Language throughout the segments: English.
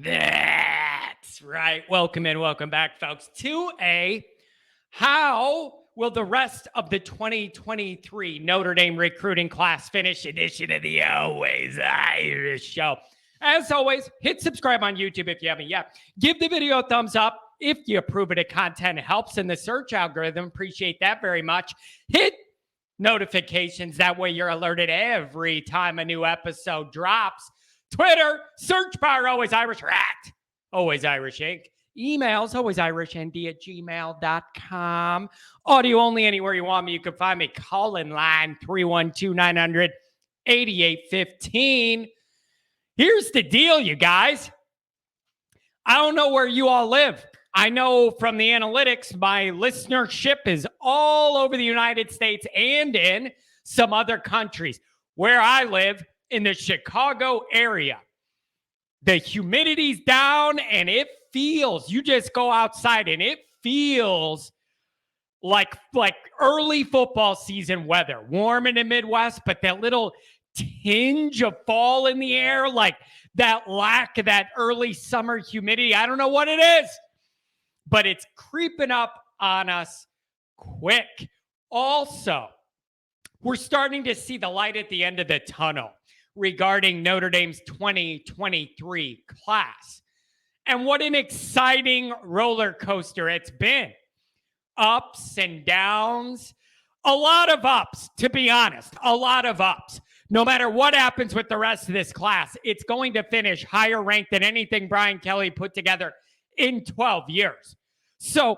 That's right. Welcome and welcome back, folks, to a How Will the Rest of the 2023 Notre Dame Recruiting Class Finish edition of the Always Irish Show. As always, hit subscribe on YouTube if you haven't yet. Give the video a thumbs up if you approve of the content. It helps in the search algorithm. Appreciate that very much. Hit notifications. That way you're alerted every time a new episode drops. Twitter, search bar, Always Irish, or at Always Irish Inc. Emails, alwaysirishnd@gmail.com. Audio only anywhere you want me. You can find me. Call in line 312-900-8815. Here's the deal, you guys. I don't know where you all live. I know from the analytics, my listenership is all over the United States and in some other countries. Where I live, in the Chicago area, the humidity's down and it feels, you just go outside and it feels like early football season weather. Warm in the Midwest, but that little tinge of fall in the air, like that lack of that early summer humidity. I don't know what it is, but it's creeping up on us quick. Also, we're starting to see the light at the end of the tunnel regarding Notre Dame's 2023 class. And what an exciting roller coaster it's been. Ups and downs. A lot of ups, to be honest. A lot of ups. No matter what happens with the rest of this class, it's going to finish higher ranked than anything Brian Kelly put together in 12 years. So,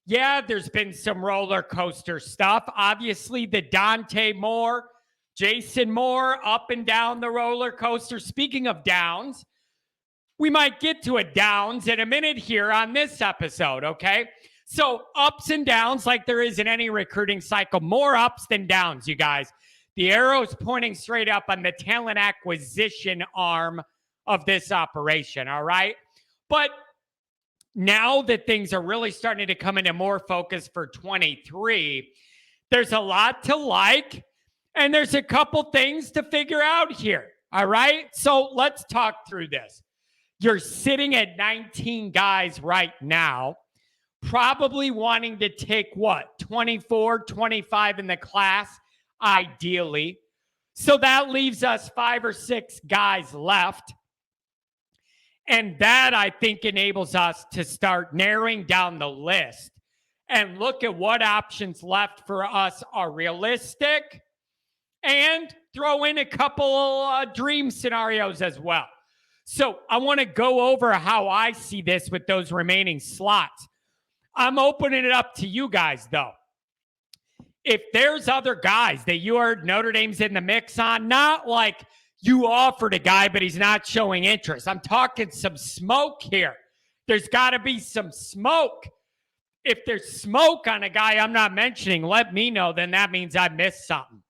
yeah, there's been some roller coaster stuff. Obviously, the Dante Moore, Jason Moore up and down the roller coaster. Speaking of downs, we might get to a downs in a minute here on this episode, okay? So ups and downs like there is in any recruiting cycle. More ups than downs, you guys. The arrow's pointing straight up on the talent acquisition arm of this operation, all right? But now that things are really starting to come into more focus for 23, there's a lot to like. And there's a couple things to figure out here, all right? So let's talk through this. You're sitting at 19 guys right now, probably wanting to take what, 24, 25 in the class, ideally. So that leaves us 5 or 6 guys left. And that, I think, enables us to start narrowing down the list and look at what options left for us are realistic, and throw in a couple dream scenarios as well. So I want to go over how I see this with those remaining slots. I'm opening it up to you guys, though. If there's other guys that you heard Notre Dame's in the mix on, not like you offered a guy, but he's not showing interest. I'm talking some smoke here. There's got to be some smoke. If there's smoke on a guy I'm not mentioning, let me know. Then that means I missed something.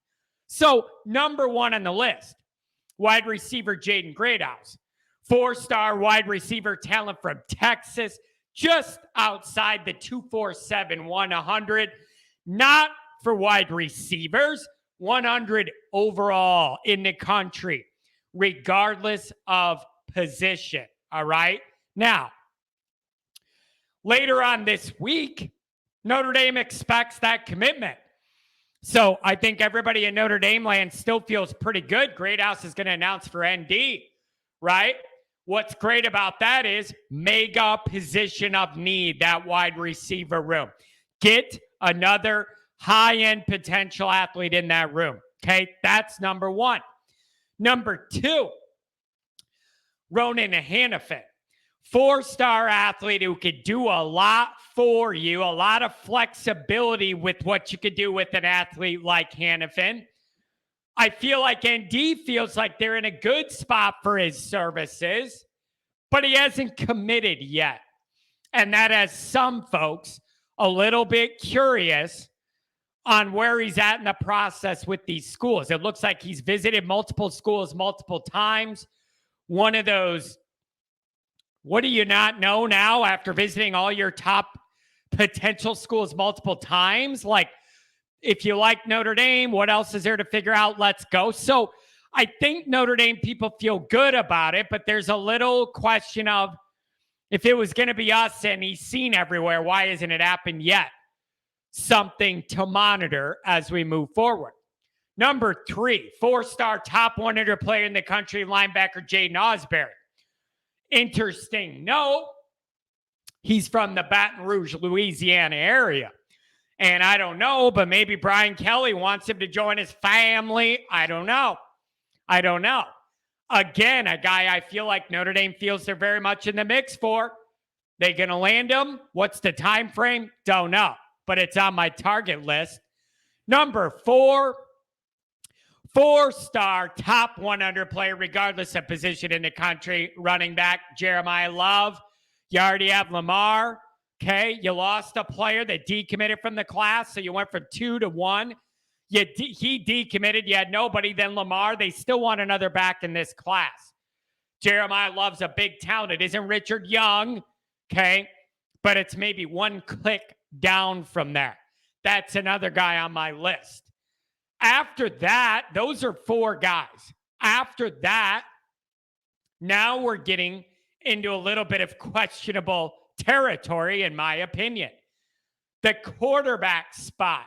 So, number one on the list, wide receiver Jaden Greathouse. 4-star wide receiver talent from Texas, just outside the 247, 100. Not for wide receivers, 100 overall in the country, regardless of position. All right? Now, later on this week, Notre Dame expects that commitment. So I think everybody in Notre Dame land still feels pretty good. Greathouse is going to announce for ND, right? What's great about that is mega position of need, that wide receiver room. Get another high-end potential athlete in that room, okay? That's number one. Number two, Ronan Hannafin. 4-star athlete who could do a lot for you, a lot of flexibility with what you could do with an athlete like Hannafin. I feel like ND feels like they're in a good spot for his services, but he hasn't committed yet. And that has some folks a little bit curious on where he's at in the process with these schools. It looks like he's visited multiple schools multiple times. One of those, what do you not know now after visiting all your top potential schools multiple times? Like, if you like Notre Dame, what else is there to figure out? Let's go. So I think Notre Dame people feel good about it, but there's a little question of if it was going to be us and he's seen everywhere, why hasn't it happened yet? Something to monitor as we move forward. Number 3, 4-star top 100 player in the country, linebacker Jaden Osbury. Interesting note, he's from the Baton Rouge, Louisiana area. And I don't know, but maybe Brian Kelly wants him to join his family. I don't know. Again, a guy I feel like Notre Dame feels they're very much in the mix for. They going to land him? What's the time frame? Don't know, but it's on my target list. Number 4, 4-star top 100 player, regardless of position in the country, running back Jeremiah Love. You already have Lamar. Okay, you lost a player that decommitted from the class, so you went from 2 to 1. He decommitted. You had nobody. Then Lamar. They still want another back in this class. Jeremiah Love's a big talent. It isn't Richard Young, okay, but it's maybe one click down from there. That's another guy on my list. After that, those are 4 guys. After that, now we're getting into a little bit of questionable territory, in my opinion. The quarterback spot.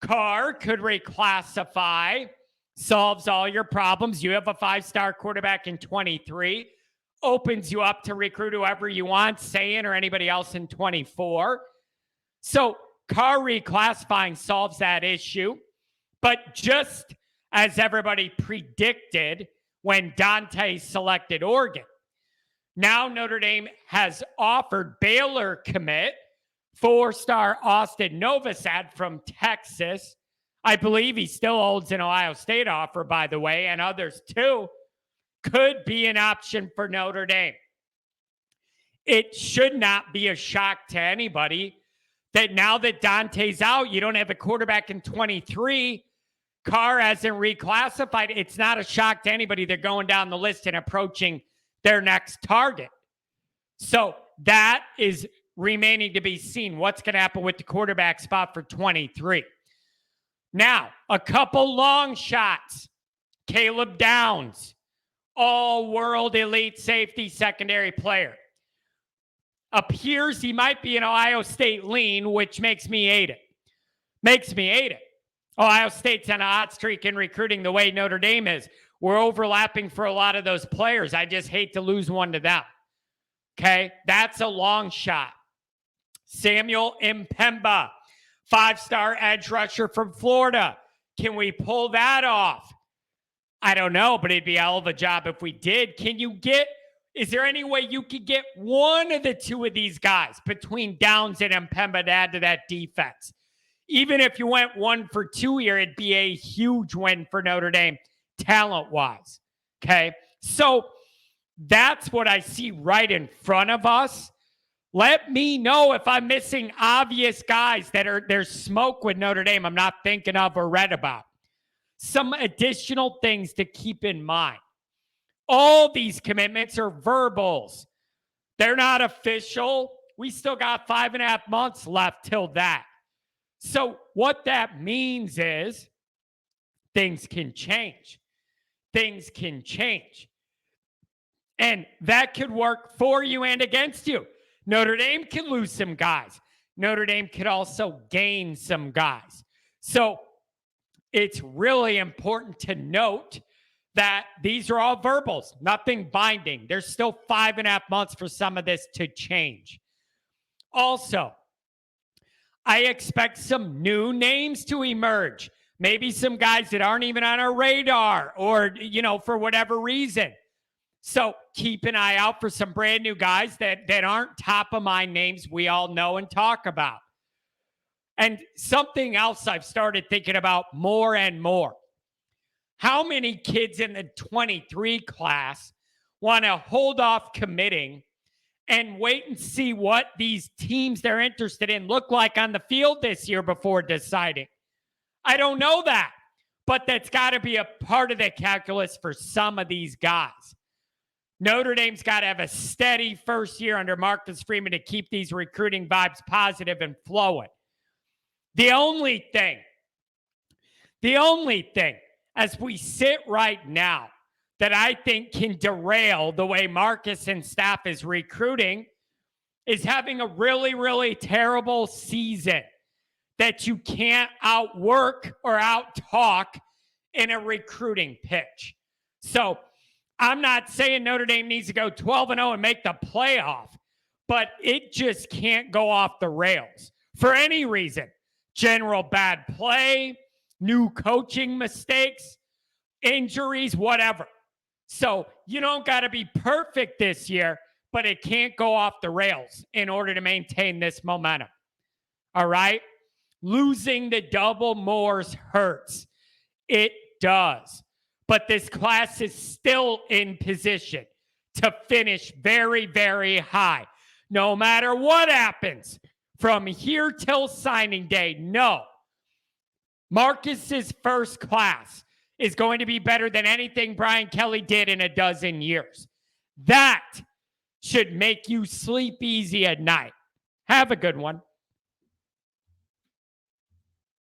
Carr could reclassify, solves all your problems. You have a 5-star quarterback in 23, opens you up to recruit whoever you want, Sayin or anybody else in 24. So Carr reclassifying solves that issue. But just as everybody predicted when Dante selected Oregon, now Notre Dame has offered Baylor commit 4-star Austin Novosad from Texas. I believe he still holds an Ohio State offer, by the way, and others too. Could be an option for Notre Dame. It should not be a shock to anybody that now that Dante's out, you don't have a quarterback in 23. Carr hasn't reclassified. It's not a shock to anybody. They're going down the list and approaching their next target. So that is remaining to be seen. What's going to happen with the quarterback spot for 23? Now, a couple long shots. Caleb Downs, all-world elite safety secondary player. Appears he might be an Ohio State lean, which makes me hate it. Ohio State's on a hot streak in recruiting the way Notre Dame is. We're overlapping for a lot of those players. I just hate to lose one to them. Okay, that's a long shot. Samuel Mpemba, 5-star edge rusher from Florida. Can we pull that off? I don't know, but it'd be a hell of a job if we did. Is there any way you could get one of the 2 of these guys between Downs and Mpemba to add to that defense? Even if you went 1 for 2 here, it'd be a huge win for Notre Dame talent-wise. Okay, so that's what I see right in front of us. Let me know if I'm missing obvious guys there's smoke with Notre Dame I'm not thinking of or read about. Some additional things to keep in mind. All these commitments are verbals. They're not official. We still got 5.5 months left till that. So what that means is things can change. And that could work for you and against you. Notre Dame could lose some guys. Notre Dame could also gain some guys. So it's really important to note that these are all verbals, nothing binding. There's still 5.5 months for some of this to change. Also, I expect some new names to emerge. Maybe some guys that aren't even on our radar or, for whatever reason. So keep an eye out for some brand new guys that aren't top of mind names we all know and talk about. And something else I've started thinking about more and more. How many kids in the 23 class want to hold off committing and wait and see what these teams they're interested in look like on the field this year before deciding? I don't know that, but that's got to be a part of the calculus for some of these guys. Notre Dame's got to have a steady first year under Marcus Freeman to keep these recruiting vibes positive and flowing. The only thing, as we sit right now that I think can derail the way Marcus and staff is recruiting is having a really, really terrible season that you can't outwork or outtalk in a recruiting pitch. So I'm not saying Notre Dame needs to go 12-0 and make the playoff, but it just can't go off the rails for any reason. General bad play, new coaching mistakes, injuries, whatever. So you don't got to be perfect this year, but it can't go off the rails in order to maintain this momentum. All right? Losing the double Moors hurts. It does. But this class is still in position to finish very, very high. No matter what happens from here till signing day, no. Marcus's first class is going to be better than anything Brian Kelly did in a dozen years. That should make you sleep easy at night. Have a good one.